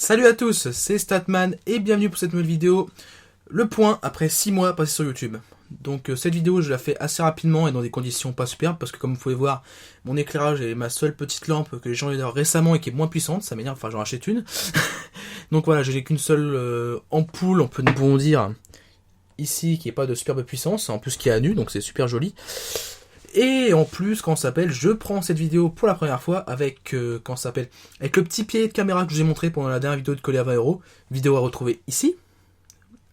Salut à tous, c'est Statman et bienvenue pour cette nouvelle vidéo. Le point après 6 mois passés sur YouTube. Donc cette vidéo je la fais assez rapidement et dans des conditions pas superbes parce que comme vous pouvez voir, mon éclairage est ma seule petite lampe que j'ai changée récemment et qui est moins puissante, ça m'énerve, enfin j'en rachète une. Donc voilà, j'ai qu'une seule ampoule, on peut dire, ici qui n'est pas de superbe puissance, en plus qui est à nu, donc c'est super joli. Et en plus, quand ça s'appelle, je prends cette vidéo pour la première fois avec, avec le petit pied de caméra que je vous ai montré pendant la dernière vidéo de Collier à 20€. Vidéo à retrouver ici.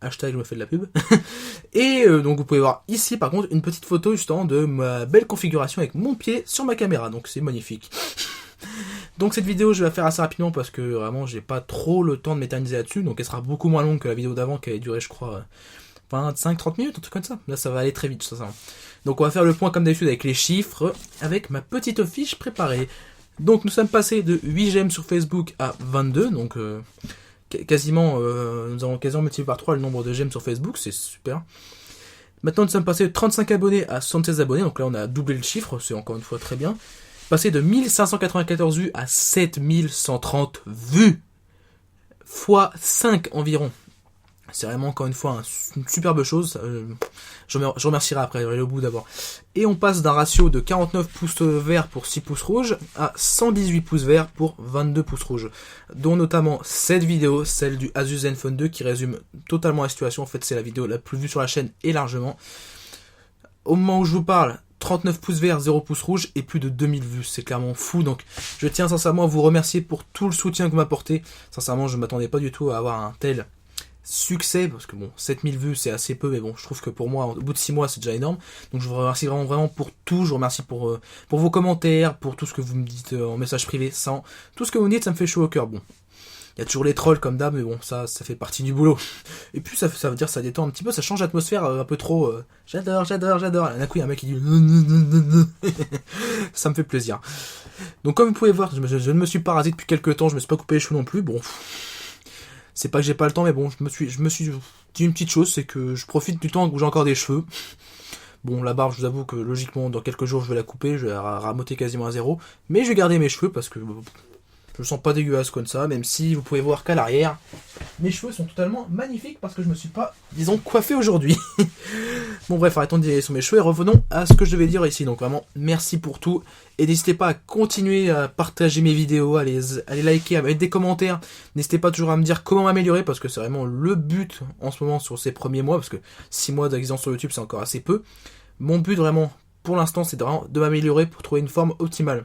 Hashtag je me fais de la pub. Et donc vous pouvez voir ici par contre une petite photo justement de ma belle configuration avec mon pied sur ma caméra. Donc c'est magnifique. Donc cette vidéo je vais la faire assez rapidement parce que vraiment j'ai pas trop le temps de m'éterniser là-dessus. Donc elle sera beaucoup moins longue que la vidéo d'avant qui avait duré je crois 25-30 minutes, un truc comme ça. Là ça va aller très vite, ça. Donc on va faire le point comme d'habitude avec les chiffres, avec ma petite fiche préparée. Donc nous sommes passés de 8 j'aime sur Facebook à 22, donc quasiment, nous avons quasiment multiplié par 3 le nombre de j'aime sur Facebook, c'est super. Maintenant nous sommes passés de 35 abonnés à 76 abonnés, donc là on a doublé le chiffre, c'est encore une fois très bien. Passé de 1594 vues à 7130 vues, fois 5 environ. C'est vraiment encore une fois une superbe chose. Je remercierai après, j'aurai le bout d'abord. Et on passe d'un ratio de 49 pouces verts pour 6 pouces rouges à 118 pouces verts pour 22 pouces rouges. Dont notamment cette vidéo, celle du Asus Zenfone 2 qui résume totalement la situation. En fait, c'est la vidéo la plus vue sur la chaîne et largement. Au moment où je vous parle, 39 pouces verts, 0 pouces rouges et plus de 2000 vues. C'est clairement fou. Donc je tiens sincèrement à vous remercier pour tout le soutien que vous m'apportez. Sincèrement, je ne m'attendais pas du tout à avoir un tel succès, parce que bon, 7000 vues c'est assez peu, mais bon, je trouve que pour moi, au bout de 6 mois, c'est déjà énorme. Donc je vous remercie vraiment pour tout, je vous remercie pour vos commentaires, pour tout ce que vous me dites en message privé, tout ce que vous me dites, ça me fait chaud au cœur. Bon, il y a toujours les trolls comme d'hab, mais bon, ça fait partie du boulot. Et puis ça veut dire, ça détend un petit peu, ça change l'atmosphère un peu trop, j'adore. Et d'un coup, il y a un mec qui dit, ça me fait plaisir. Donc comme vous pouvez voir, je ne me suis pas rasé depuis quelques temps, je me suis pas coupé les cheveux non plus, bon... C'est pas que j'ai pas le temps, mais bon, je me suis dit une petite chose, c'est que je profite du temps où j'ai encore des cheveux. Bon, la barbe, je vous avoue que logiquement, dans quelques jours, je vais la couper, je vais la ramoter quasiment à zéro. Mais je vais garder mes cheveux parce que je me sens pas dégueulasse comme ça, même si vous pouvez voir qu'à l'arrière, mes cheveux sont totalement magnifiques parce que je me suis pas, disons, coiffé aujourd'hui. Bon bref, arrêtons de dire sur mes cheveux et revenons à ce que je devais dire ici. Donc vraiment, merci pour tout. Et n'hésitez pas à continuer à partager mes vidéos, à les liker, à mettre des commentaires. N'hésitez pas toujours à me dire comment m'améliorer parce que c'est vraiment le but en ce moment sur ces premiers mois. Parce que 6 mois d'existence sur YouTube, c'est encore assez peu. Mon but vraiment, pour l'instant, c'est de m'améliorer pour trouver une forme optimale.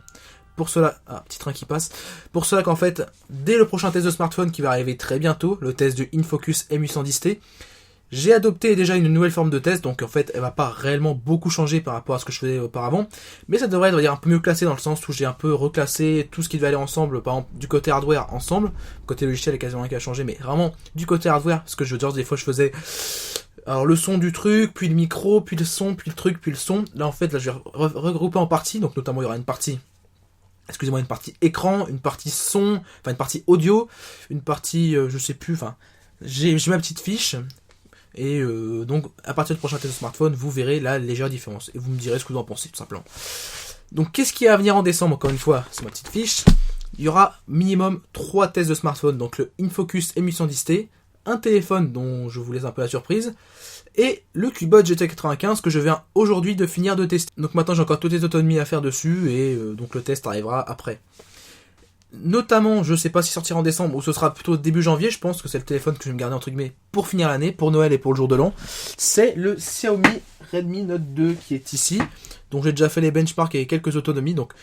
Pour cela, petit train qui passe. Pour cela qu'en fait, dès le prochain test de smartphone qui va arriver très bientôt, le test du InFocus M810T, j'ai adopté déjà une nouvelle forme de test, donc en fait elle va pas réellement beaucoup changer par rapport à ce que je faisais auparavant, mais ça devrait être un peu mieux classé dans le sens où j'ai un peu reclassé tout ce qui devait aller ensemble, par exemple du côté hardware ensemble, côté logiciel il y a quasiment rien qui a changé, mais vraiment du côté hardware, parce que je veux dire des fois je faisais alors le son du truc, puis le micro, puis le son, puis le truc, puis le son, là en fait là je vais regrouper en parties, donc notamment il y aura une partie écran, une partie son, enfin une partie audio, une partie je sais plus, enfin j'ai ma petite fiche. Et donc, à partir du prochain test de smartphone, vous verrez la légère différence. Et vous me direz ce que vous en pensez, tout simplement. Donc, qu'est-ce qui est à venir en décembre? Encore une fois, c'est ma petite fiche. Il y aura minimum 3 tests de smartphone. Donc, le InFocus M810T, un téléphone dont je vous laisse un peu la surprise, et le Cubot GT95 que je viens aujourd'hui de finir de tester. Donc, maintenant, j'ai encore toutes les autonomies à faire dessus, et donc le test arrivera après. Notamment, je sais pas si sortira en décembre ou ce sera plutôt début janvier, je pense que c'est le téléphone que je vais me garder entre guillemets pour finir l'année, pour Noël et pour le jour de l'an. C'est le Xiaomi Redmi Note 2 qui est ici, donc j'ai déjà fait les benchmarks et quelques autonomies, donc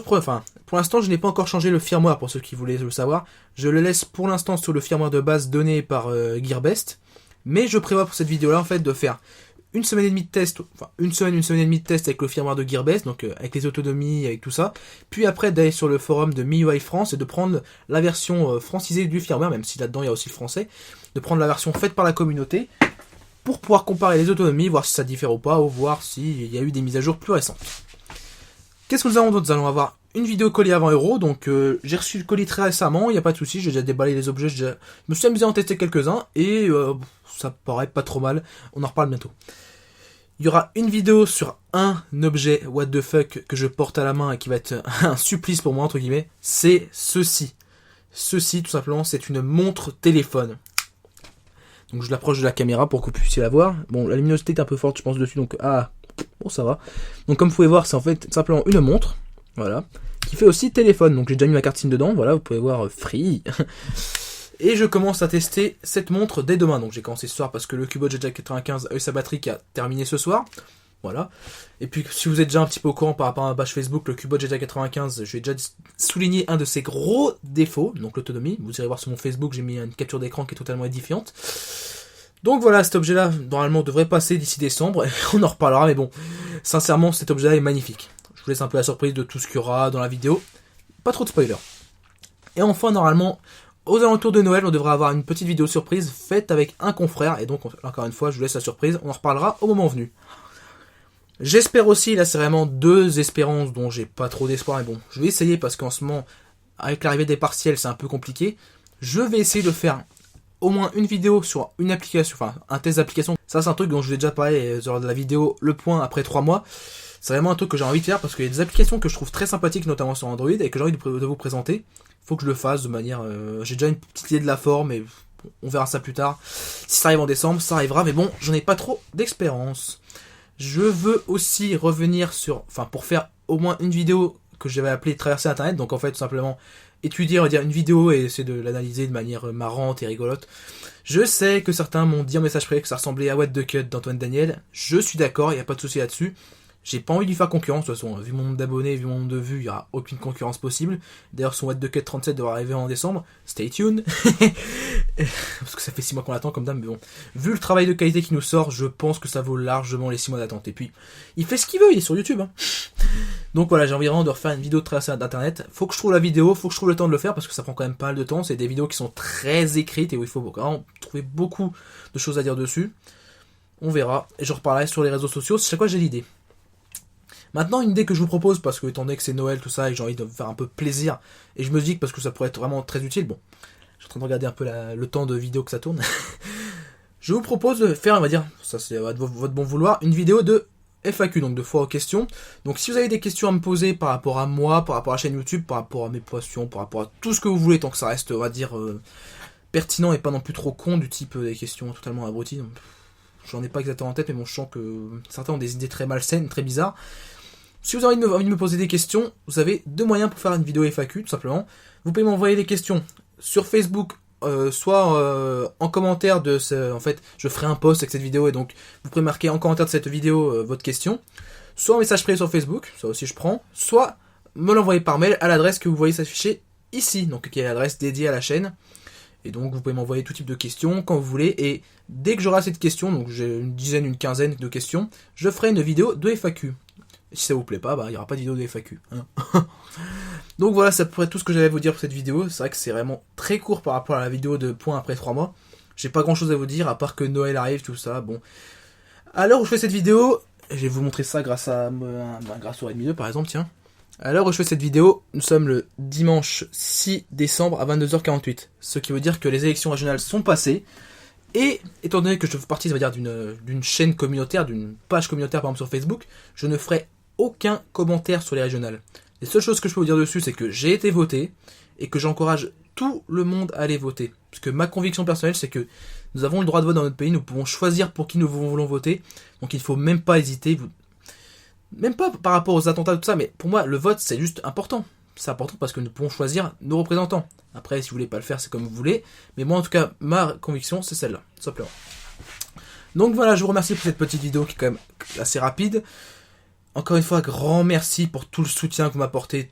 pour l'instant je n'ai pas encore changé le firmware pour ceux qui voulaient le savoir, je le laisse pour l'instant sur le firmware de base donné par Gearbest, mais je prévois pour cette vidéo là en fait de faire une semaine et demie de test, une semaine et demie de test avec le firmware de Gearbest, donc avec les autonomies, avec tout ça, puis après d'aller sur le forum de MIUI France et de prendre la version francisée du firmware, même si là-dedans il y a aussi le français, de prendre la version faite par la communauté, pour pouvoir comparer les autonomies, voir si ça diffère ou pas, ou voir s'il y a eu des mises à jour plus récentes. Qu'est-ce que nous avons d'autre? Nous allons avoir une vidéo colis à 20€, donc j'ai reçu le colis très récemment, il n'y a pas de souci, j'ai déjà déballé les objets, je me suis amusé à en tester quelques-uns, et ça paraît pas trop mal, on en reparle bientôt. Il y aura une vidéo sur un objet what the fuck que je porte à la main et qui va être un supplice pour moi entre guillemets, c'est ceci. Ceci, tout simplement, c'est une montre téléphone. Donc je l'approche de la caméra pour que vous puissiez la voir. Bon, la luminosité est un peu forte, je pense, dessus, donc bon, ça va. Donc comme vous pouvez voir, c'est en fait simplement une montre, voilà, qui fait aussi téléphone. Donc j'ai déjà mis ma carte SIM dedans, voilà, vous pouvez voir Free. Et je commence à tester cette montre dès demain. Donc j'ai commencé ce soir parce que le Cubot Jetjack 95 a eu sa batterie qui a terminé ce soir. Voilà. Et puis si vous êtes déjà un petit peu au courant par rapport à ma page Facebook, le Cubot Jetjack 95, je vais déjà souligner un de ses gros défauts, donc l'autonomie. Vous irez voir sur mon Facebook, j'ai mis une capture d'écran qui est totalement édifiante. Donc voilà, cet objet-là, normalement, devrait passer d'ici décembre. On en reparlera, mais bon, sincèrement, cet objet-là est magnifique. Je vous laisse un peu la surprise de tout ce qu'il y aura dans la vidéo. Pas trop de spoilers. Et enfin, normalement, aux alentours de Noël, on devrait avoir une petite vidéo surprise faite avec un confrère. Et donc, encore une fois, je vous laisse la surprise. On en reparlera au moment venu. J'espère aussi, là c'est vraiment 2 espérances dont j'ai pas trop d'espoir, mais bon, je vais essayer parce qu'en ce moment, avec l'arrivée des partiels, c'est un peu compliqué. Je vais essayer de faire au moins une vidéo sur une application, enfin un test d'application. Ça c'est un truc dont je vous ai déjà parlé lors de la vidéo Le Point après 3 mois. C'est vraiment un truc que j'ai envie de faire parce qu'il y a des applications que je trouve très sympathiques, notamment sur Android, et que j'ai envie de vous présenter. Faut que je le fasse de manière... j'ai déjà une petite idée de la forme, mais on verra ça plus tard. Si ça arrive en décembre, ça arrivera, mais bon, j'en ai pas trop d'expérience. Je veux aussi revenir sur... Enfin, pour faire au moins une vidéo que j'avais appelée Traverser Internet. Donc en fait, tout simplement, étudier, on va dire, une vidéo et essayer de l'analyser de manière marrante et rigolote. Je sais que certains m'ont dit en message privé que ça ressemblait à What the Cut d'Antoine Daniel. Je suis d'accord, il n'y a pas de souci là-dessus. J'ai pas envie de lui faire concurrence, de toute façon, vu mon nombre d'abonnés, vu mon nombre de vues, il n'y aura aucune concurrence possible. D'ailleurs, son What the Cut 37 devra arriver en décembre. Stay tuned. Parce que ça fait 6 mois qu'on l'attend comme dame, mais bon. Vu le travail de qualité qui nous sort, je pense que ça vaut largement les 6 mois d'attente. Et puis, il fait ce qu'il veut, il est sur YouTube. Hein. Donc voilà, j'ai envie vraiment de refaire une vidéo de traversée d'internet. Faut que je trouve la vidéo, faut que je trouve le temps de le faire parce que ça prend quand même pas mal de temps. C'est des vidéos qui sont très écrites et où il faut vraiment trouver beaucoup de choses à dire dessus. On verra. Et je reparlerai sur les réseaux sociaux chaque fois j'ai l'idée. Maintenant, une idée que je vous propose, parce que étant donné que c'est Noël, tout ça, et que j'ai envie de me faire un peu plaisir, et je me dis que parce que ça pourrait être vraiment très utile, bon, je suis en train de regarder un peu le temps de vidéo que ça tourne, je vous propose de faire, on va dire, ça c'est de votre bon vouloir, une vidéo de FAQ, donc de foire aux questions. Donc si vous avez des questions à me poser par rapport à moi, par rapport à la chaîne YouTube, par rapport à mes passions, par rapport à tout ce que vous voulez, tant que ça reste, on va dire, pertinent et pas non plus trop con, du type des questions totalement abruties, donc, j'en ai pas exactement en tête, mais bon, je sens que certains ont des idées très malsaines, très bizarres. Si vous avez envie de me poser des questions, vous avez 2 moyens pour faire une vidéo FAQ, tout simplement. Vous pouvez m'envoyer des questions sur Facebook, soit en commentaire de ce... En fait, je ferai un post avec cette vidéo, et donc vous pouvez marquer en commentaire de cette vidéo votre question. Soit en message privé sur Facebook, ça aussi je prends. Soit me l'envoyer par mail à l'adresse que vous voyez s'afficher ici, donc qui est l'adresse dédiée à la chaîne. Et donc vous pouvez m'envoyer tout type de questions quand vous voulez, et dès que j'aurai cette question, donc j'ai une dizaine, une quinzaine de questions, je ferai une vidéo de FAQ. Si ça vous plaît pas, il n'y aura pas de vidéo de FAQ. Hein. Donc voilà, ça pourrait être tout ce que j'allais vous dire pour cette vidéo. C'est vrai que c'est vraiment très court par rapport à la vidéo de Point après 3 mois. J'ai pas grand chose à vous dire, à part que Noël arrive, tout ça. Bon. À l'heure où je fais cette vidéo, je vais vous montrer ça grâce au Redmi 2 par exemple, tiens. À l'heure où je fais cette vidéo, nous sommes le dimanche 6 décembre à 22h48. Ce qui veut dire que les élections régionales sont passées. Et étant donné que je fais partie, on va dire, d'une chaîne communautaire, d'une page communautaire par exemple sur Facebook, je ne ferai aucun commentaire sur les régionales. Les seules choses que je peux vous dire dessus, c'est que j'ai été voté et que j'encourage tout le monde à aller voter. Parce que ma conviction personnelle, c'est que nous avons le droit de vote dans notre pays, nous pouvons choisir pour qui nous voulons voter, donc il ne faut même pas hésiter, même pas par rapport aux attentats, tout ça, mais pour moi, le vote, c'est juste important. C'est important parce que nous pouvons choisir nos représentants. Après, si vous voulez pas le faire, c'est comme vous voulez. Mais moi, en tout cas, ma conviction, c'est celle-là, tout simplement. Donc voilà, je vous remercie pour cette petite vidéo qui est quand même assez rapide. Encore une fois, grand merci pour tout le soutien que vous m'apportez.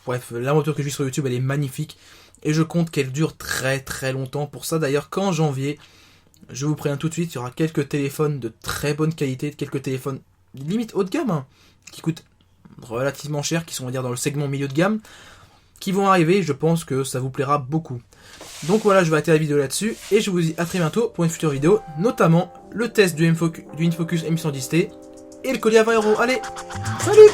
Bref, l'aventure que je vis sur YouTube, elle est magnifique. Et je compte qu'elle dure très très longtemps. Pour ça, d'ailleurs, qu'en janvier, je vous préviens tout de suite, il y aura quelques téléphones de très bonne qualité, quelques téléphones limite haut de gamme, hein, qui coûtent relativement cher, qui sont on va dire dans le segment milieu de gamme, qui vont arriver, je pense que ça vous plaira beaucoup. Donc voilà, je vais arrêter la vidéo là-dessus, et je vous dis à très bientôt pour une future vidéo, notamment le test du InFocus M110T, et le collier à 20 €. Allez, salut!